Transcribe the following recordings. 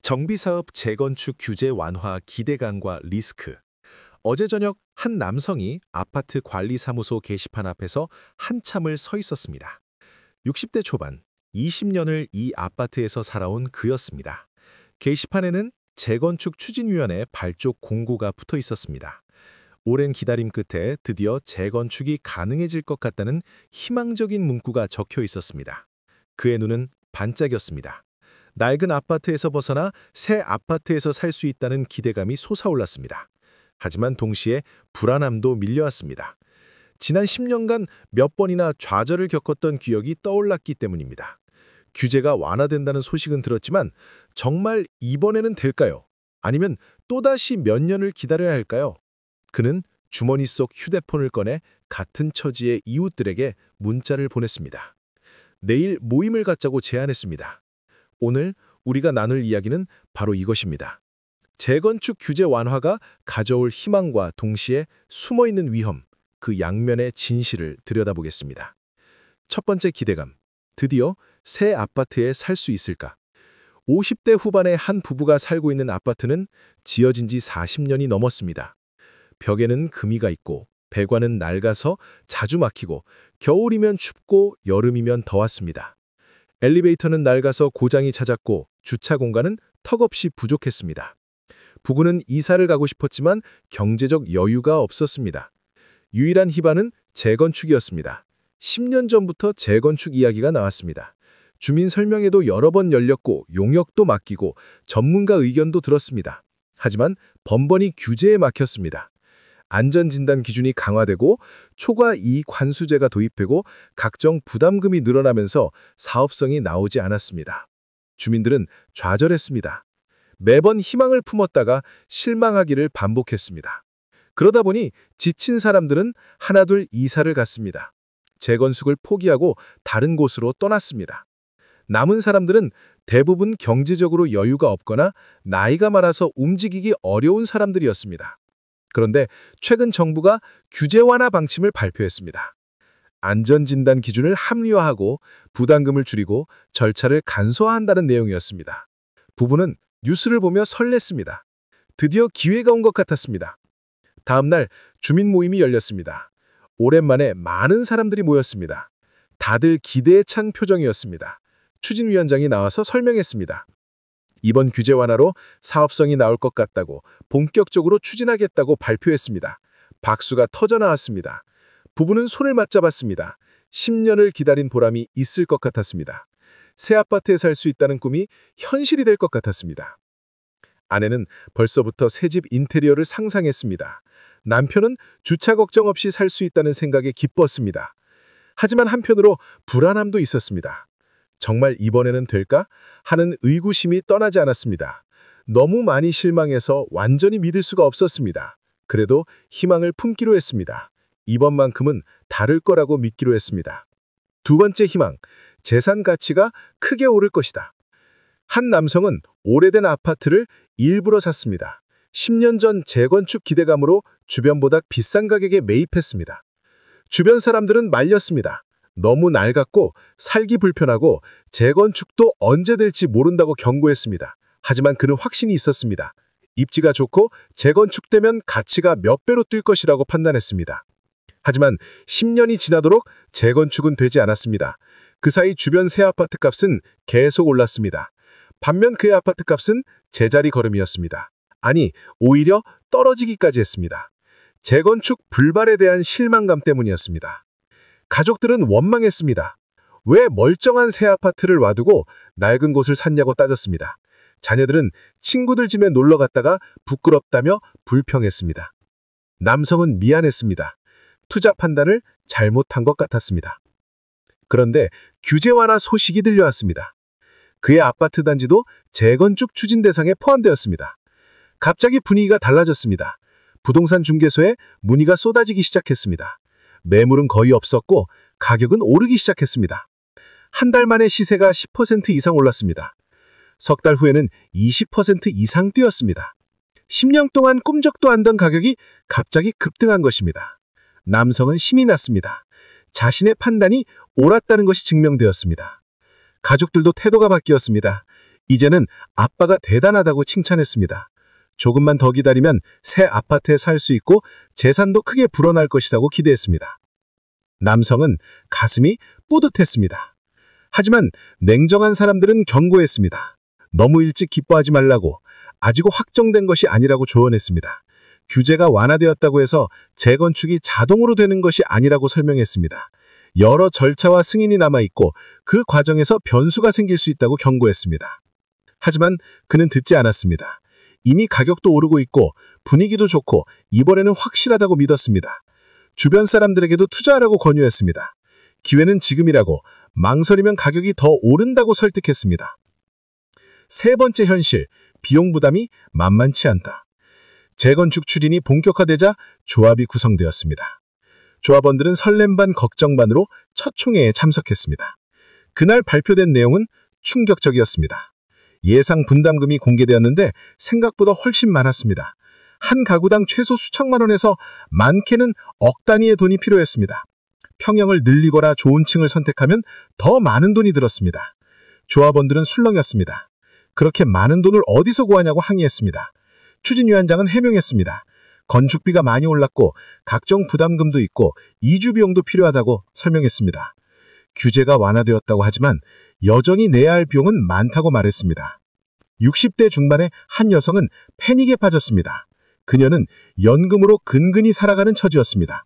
정비사업 재건축 규제 완화 기대감과 리스크. 어제 저녁 한 남성이 아파트 관리사무소 게시판 앞에서 한참을 서 있었습니다. 60대 초반, 20년을 이 아파트에서 살아온 그였습니다. 게시판에는 재건축 추진위원회 발족 공고가 붙어 있었습니다. 오랜 기다림 끝에 드디어 재건축이 가능해질 것 같다는 희망적인 문구가 적혀 있었습니다. 그의 눈은 반짝였습니다. 낡은 아파트에서 벗어나 새 아파트에서 살 수 있다는 기대감이 솟아올랐습니다. 하지만 동시에 불안함도 밀려왔습니다. 지난 10년간 몇 번이나 좌절을 겪었던 기억이 떠올랐기 때문입니다. 규제가 완화된다는 소식은 들었지만 정말 이번에는 될까요? 아니면 또다시 몇 년을 기다려야 할까요? 그는 주머니 속 휴대폰을 꺼내 같은 처지의 이웃들에게 문자를 보냈습니다. 내일 모임을 갖자고 제안했습니다. 오늘 우리가 나눌 이야기는 바로 이것입니다. 재건축 규제 완화가 가져올 희망과 동시에 숨어있는 위험, 그 양면의 진실을 들여다보겠습니다. 첫 번째 기대감, 드디어 새 아파트에 살 수 있을까? 50대 후반의 한 부부가 살고 있는 아파트는 지어진 지 40년이 넘었습니다. 벽에는 금이가 있고 배관은 낡아서 자주 막히고 겨울이면 춥고 여름이면 더웠습니다. 엘리베이터는 낡아서 고장이 잦았고 주차 공간은 턱없이 부족했습니다. 부부는 이사를 가고 싶었지만 경제적 여유가 없었습니다. 유일한 희망은 재건축이었습니다. 10년 전부터 재건축 이야기가 나왔습니다. 주민 설명회도 여러 번 열렸고 용역도 맡기고 전문가 의견도 들었습니다. 하지만 번번이 규제에 막혔습니다. 안전진단 기준이 강화되고 초과 이익 환수제가 도입되고 각종 부담금이 늘어나면서 사업성이 나오지 않았습니다. 주민들은 좌절했습니다. 매번 희망을 품었다가 실망하기를 반복했습니다. 그러다 보니 지친 사람들은 하나둘 이사를 갔습니다. 재건축을 포기하고 다른 곳으로 떠났습니다. 남은 사람들은 대부분 경제적으로 여유가 없거나 나이가 많아서 움직이기 어려운 사람들이었습니다. 그런데 최근 정부가 규제 완화 방침을 발표했습니다. 안전진단 기준을 합리화하고 부담금을 줄이고 절차를 간소화한다는 내용이었습니다. 부부는 뉴스를 보며 설렜습니다. 드디어 기회가 온 것 같았습니다. 다음 날 주민 모임이 열렸습니다. 오랜만에 많은 사람들이 모였습니다. 다들 기대에 찬 표정이었습니다. 추진위원장이 나와서 설명했습니다. 이번 규제 완화로 사업성이 나올 것 같다고 본격적으로 추진하겠다고 발표했습니다. 박수가 터져나왔습니다. 부부는 손을 맞잡았습니다. 10년을 기다린 보람이 있을 것 같았습니다. 새 아파트에 살 수 있다는 꿈이 현실이 될 것 같았습니다. 아내는 벌써부터 새집 인테리어를 상상했습니다. 남편은 주차 걱정 없이 살 수 있다는 생각에 기뻤습니다. 하지만 한편으로 불안함도 있었습니다. 정말 이번에는 될까? 하는 의구심이 떠나지 않았습니다. 너무 많이 실망해서 완전히 믿을 수가 없었습니다. 그래도 희망을 품기로 했습니다. 이번만큼은 다를 거라고 믿기로 했습니다. 두 번째 희망, 재산 가치가 크게 오를 것이다. 한 남성은 오래된 아파트를 일부러 샀습니다. 10년 전 재건축 기대감으로 주변보다 비싼 가격에 매입했습니다. 주변 사람들은 말렸습니다. 너무 낡았고 살기 불편하고 재건축도 언제 될지 모른다고 경고했습니다. 하지만 그는 확신이 있었습니다. 입지가 좋고 재건축되면 가치가 몇 배로 뛸 것이라고 판단했습니다. 하지만 10년이 지나도록 재건축은 되지 않았습니다. 그 사이 주변 새 아파트 값은 계속 올랐습니다. 반면 그의 아파트 값은 제자리 걸음이었습니다. 아니, 오히려 떨어지기까지 했습니다. 재건축 불발에 대한 실망감 때문이었습니다. 가족들은 원망했습니다. 왜 멀쩡한 새 아파트를 놔두고 낡은 곳을 샀냐고 따졌습니다. 자녀들은 친구들 집에 놀러 갔다가 부끄럽다며 불평했습니다. 남성은 미안했습니다. 투자 판단을 잘못한 것 같았습니다. 그런데 규제 완화 소식이 들려왔습니다. 그의 아파트 단지도 재건축 추진 대상에 포함되었습니다. 갑자기 분위기가 달라졌습니다. 부동산 중개소에 문의가 쏟아지기 시작했습니다. 매물은 거의 없었고 가격은 오르기 시작했습니다. 한 달 만에 시세가 10% 이상 올랐습니다. 석 달 후에는 20% 이상 뛰었습니다. 10년 동안 꿈쩍도 않던 가격이 갑자기 급등한 것입니다. 남성은 신이 났습니다. 자신의 판단이 옳았다는 것이 증명되었습니다. 가족들도 태도가 바뀌었습니다. 이제는 아빠가 대단하다고 칭찬했습니다. 조금만 더 기다리면 새 아파트에 살 수 있고 재산도 크게 불어날 것이라고 기대했습니다. 남성은 가슴이 뿌듯했습니다. 하지만 냉정한 사람들은 경고했습니다. 너무 일찍 기뻐하지 말라고, 아직 확정된 것이 아니라고 조언했습니다. 규제가 완화되었다고 해서 재건축이 자동으로 되는 것이 아니라고 설명했습니다. 여러 절차와 승인이 남아있고 그 과정에서 변수가 생길 수 있다고 경고했습니다. 하지만 그는 듣지 않았습니다. 이미 가격도 오르고 있고 분위기도 좋고 이번에는 확실하다고 믿었습니다. 주변 사람들에게도 투자하라고 권유했습니다. 기회는 지금이라고, 망설이면 가격이 더 오른다고 설득했습니다. 세 번째 현실, 비용 부담이 만만치 않다. 재건축 추진이 본격화되자 조합이 구성되었습니다. 조합원들은 설렘 반 걱정 반으로 첫 총회에 참석했습니다. 그날 발표된 내용은 충격적이었습니다. 예상 분담금이 공개되었는데 생각보다 훨씬 많았습니다. 한 가구당 최소 수천만 원에서 많게는 억 단위의 돈이 필요했습니다. 평형을 늘리거나 좋은 층을 선택하면 더 많은 돈이 들었습니다. 조합원들은 술렁였습니다. 그렇게 많은 돈을 어디서 구하냐고 항의했습니다. 추진위원장은 해명했습니다. 건축비가 많이 올랐고 각종 부담금도 있고 이주 비용도 필요하다고 설명했습니다. 규제가 완화되었다고 하지만 여전히 내야 할 비용은 많다고 말했습니다. 60대 중반의 한 여성은 패닉에 빠졌습니다. 그녀는 연금으로 근근히 살아가는 처지였습니다.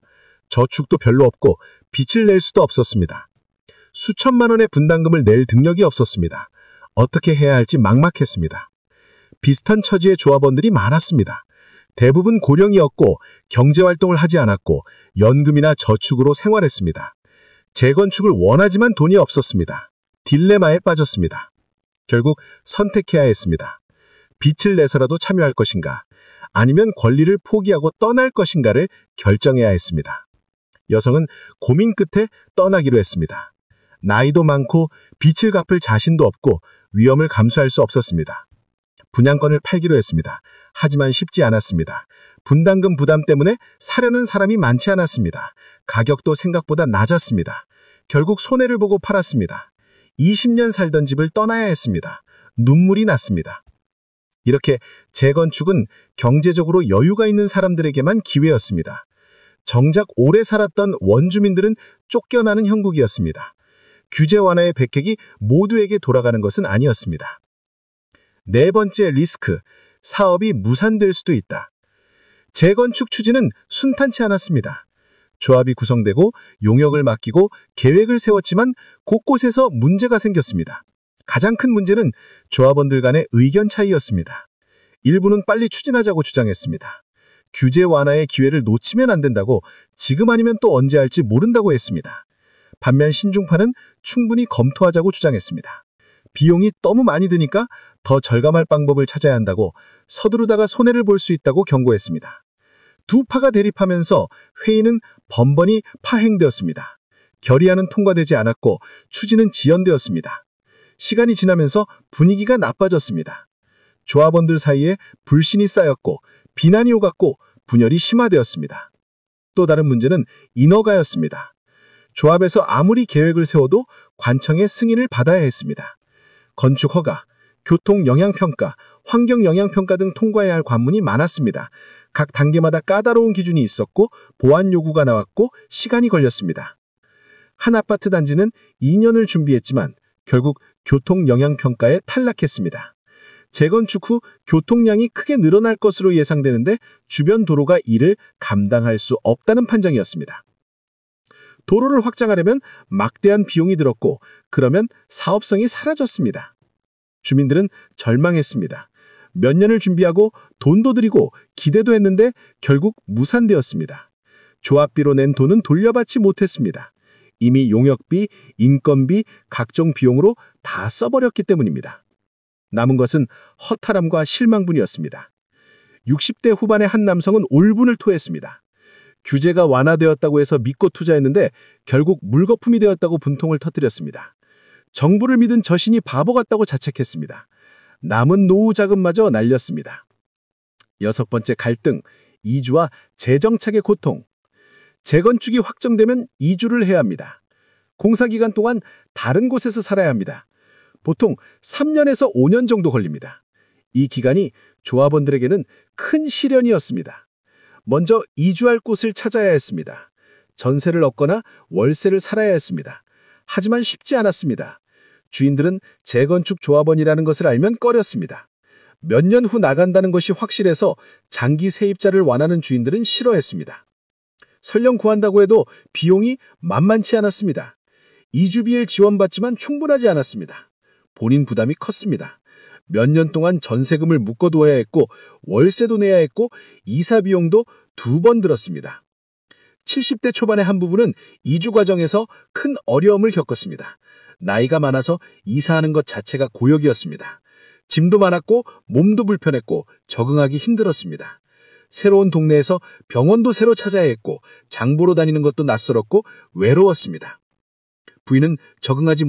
저축도 별로 없고 빚을 낼 수도 없었습니다. 수천만 원의 분담금을 낼 능력이 없었습니다. 어떻게 해야 할지 막막했습니다. 비슷한 처지의 조합원들이 많았습니다. 대부분 고령이었고 경제활동을 하지 않았고 연금이나 저축으로 생활했습니다. 재건축을 원하지만 돈이 없었습니다. 딜레마에 빠졌습니다. 결국 선택해야 했습니다. 빚을 내서라도 참여할 것인가, 아니면 권리를 포기하고 떠날 것인가를 결정해야 했습니다. 여성은 고민 끝에 떠나기로 했습니다. 나이도 많고 빚을 갚을 자신도 없고 위험을 감수할 수 없었습니다. 분양권을 팔기로 했습니다. 하지만 쉽지 않았습니다. 분담금 부담 때문에 사려는 사람이 많지 않았습니다. 가격도 생각보다 낮았습니다. 결국 손해를 보고 팔았습니다. 20년 살던 집을 떠나야 했습니다. 눈물이 났습니다. 이렇게 재건축은 경제적으로 여유가 있는 사람들에게만 기회였습니다. 정작 오래 살았던 원주민들은 쫓겨나는 형국이었습니다. 규제 완화의 백획이 모두에게 돌아가는 것은 아니었습니다. 네 번째 리스크, 사업이 무산될 수도 있다. 재건축 추진은 순탄치 않았습니다. 조합이 구성되고 용역을 맡기고 계획을 세웠지만 곳곳에서 문제가 생겼습니다. 가장 큰 문제는 조합원들 간의 의견 차이였습니다. 일부는 빨리 추진하자고 주장했습니다. 규제 완화의 기회를 놓치면 안 된다고, 지금 아니면 또 언제 할지 모른다고 했습니다. 반면 신중파는 충분히 검토하자고 주장했습니다. 비용이 너무 많이 드니까 더 절감할 방법을 찾아야 한다고, 서두르다가 손해를 볼 수 있다고 경고했습니다. 두 파가 대립하면서 회의는 번번이 파행되었습니다. 결의안은 통과되지 않았고 추진은 지연되었습니다. 시간이 지나면서 분위기가 나빠졌습니다. 조합원들 사이에 불신이 쌓였고 비난이 오갔고 분열이 심화되었습니다. 또 다른 문제는 인허가였습니다. 조합에서 아무리 계획을 세워도 관청의 승인을 받아야 했습니다. 건축 허가, 교통 영향평가, 환경 영향평가 등 통과해야 할 관문이 많았습니다. 각 단계마다 까다로운 기준이 있었고 보완 요구가 나왔고 시간이 걸렸습니다. 한 아파트 단지는 2년을 준비했지만 결국 교통 영향평가에 탈락했습니다. 재건축 후 교통량이 크게 늘어날 것으로 예상되는데 주변 도로가 이를 감당할 수 없다는 판정이었습니다. 도로를 확장하려면 막대한 비용이 들었고 그러면 사업성이 사라졌습니다. 주민들은 절망했습니다. 몇 년을 준비하고 돈도 들이고 기대도 했는데 결국 무산되었습니다. 조합비로 낸 돈은 돌려받지 못했습니다. 이미 용역비, 인건비, 각종 비용으로 다 써버렸기 때문입니다. 남은 것은 허탈함과 실망뿐이었습니다. 60대 후반의 한 남성은 울분을 토했습니다. 규제가 완화되었다고 해서 믿고 투자했는데 결국 물거품이 되었다고 분통을 터뜨렸습니다. 정부를 믿은 저신이 바보 같다고 자책했습니다. 남은 노후 자금마저 날렸습니다. 여섯 번째 갈등, 이주와 재정착의 고통. 재건축이 확정되면 이주를 해야 합니다. 공사기간 동안 다른 곳에서 살아야 합니다. 보통 3년에서 5년 정도 걸립니다. 이 기간이 조합원들에게는 큰 시련이었습니다. 먼저 이주할 곳을 찾아야 했습니다. 전세를 얻거나 월세를 살아야 했습니다. 하지만 쉽지 않았습니다. 주인들은 재건축 조합원이라는 것을 알면 꺼렸습니다. 몇 년 후 나간다는 것이 확실해서 장기 세입자를 원하는 주인들은 싫어했습니다. 설령 구한다고 해도 비용이 만만치 않았습니다. 이주비를 지원받지만 충분하지 않았습니다. 본인 부담이 컸습니다. 몇 년 동안 전세금을 묶어두어야 했고 월세도 내야 했고 이사 비용도 2번 들었습니다. 70대 초반의 한 부부는 이주 과정에서 큰 어려움을 겪었습니다. 나이가 많아서 이사하는 것 자체가 고역이었습니다. 짐도 많았고 몸도 불편했고 적응하기 힘들었습니다. 새로운 동네에서 병원도 새로 찾아야 했고 장 보러 다니는 것도 낯설었고 외로웠습니다. 부인은 적응하지